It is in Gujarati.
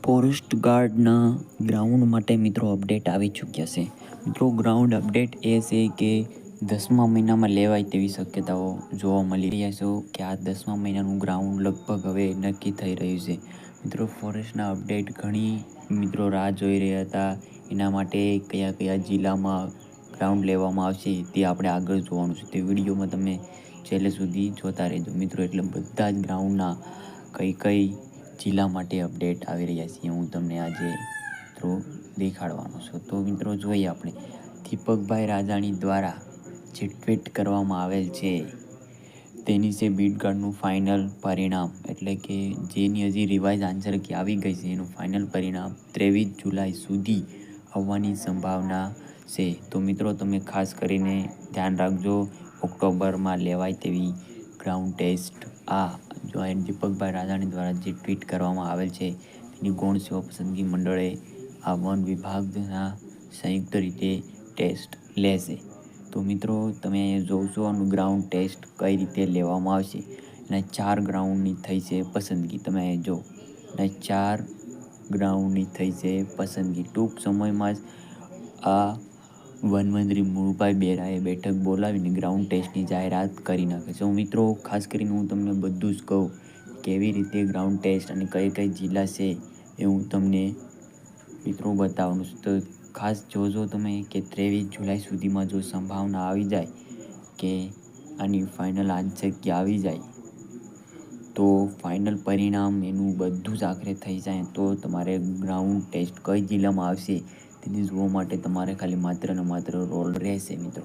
ફોરેસ્ટ ગાર્ડના ગ્રાઉન્ડ માટે મિત્રો અપડેટ આવી ચૂક્યા છે. મિત્રો ગ્રાઉન્ડ અપડેટ એ છે કે 10મા મહિનામાં લેવાય તેવી શક્યતાઓ જોવા મળી રહ્યા છે કે આ 10મા મહિનાનું ગ્રાઉન્ડ લગભગ હવે નક્કી થઈ રહ્યું છે. મિત્રો ફોરેસ્ટના અપડેટ ઘણી મિત્રો રાહ જોઈ રહ્યા હતા. એના માટે કયા કયા જિલ્લામાં ગ્રાઉન્ડ લેવામાં આવશે તે આપણે આગળ જોવાનું છે. તે વિડીયોમાં તમે છેલ્લે સુધી જોતા રહેજો મિત્રો. એટલે બધા જ ગ્રાઉન્ડના કઈ જિલ્લા માટે અપડેટ આવી રહ્યા છે હું તમને આજે મિત્રો દેખાડવાનો છું. તો મિત્રો જોઈએ આપણે દીપકભાઈ રાજાણી દ્વારા જે ટ્વીટ કરવામાં આવેલ છે તેની છે બીટ ગાર્ડનું ફાઇનલ પરિણામ, એટલે કે જેની હજી રિવાઇઝ આન્સર કી આવી ગઈ છે એનું ફાઇનલ પરિણામ 23 જુલાઈ સુધી આવવાની સંભાવના છે. તો મિત્રો તમે ખાસ કરીને ધ્યાન રાખજો. ઓક્ટોબરમાં લેવાય તેવી ગ્રાઉન્ડ ટેસ્ટ આ જો દીપકભાઈ રાજાણી દ્વારા જે ટ્વીટ કરવામાં આવેલ છે તેની ગૌણ સેવા પસંદગી મંડળે આ વન વિભાગના સંયુક્ત રીતે ટેસ્ટ લેશે. તો મિત્રો તમે અહીંયા જોઉં છો આનું ગ્રાઉન્ડ ટેસ્ટ કઈ રીતે લેવામાં આવશે. અને 4 ગ્રાઉન્ડની થઈ છે પસંદગી. તમે અહીંયા જો અને 4 ગ્રાઉન્ડની થઈ છે પસંદગી. ટૂંક સમયમાં જ આ વનમંત્રી મુળભાઈ બેરાએ બેઠક બોલાવીને ગ્રાઉન્ડ ટેસ્ટની જાહેરાત કરી નાખે છે. મિત્રો ખાસ કરીને હું તમને બધું જ કહું કેવી રીતે ગ્રાઉન્ડ ટેસ્ટ અને કઈ જિલ્લા છે એ હું તમને મિત્રો બતાવવાનું છું. તો ખાસ જોજો તમે કે 23 જુલાઈ સુધીમાં જો સંભાવના આવી જાય કે આની ફાઇનલ આન્સર કે આવી જાય તો ફાઇનલ પરિણામ એનું બધું જ આખરે થઈ જાય તો તમારે ગ્રાઉન્ડ ટેસ્ટ કઈ જિલ્લામાં આવશે તેને જોવા માટે તમારે ખાલી માત્ર ને માત્ર રોલ રહેશે મિત્રો.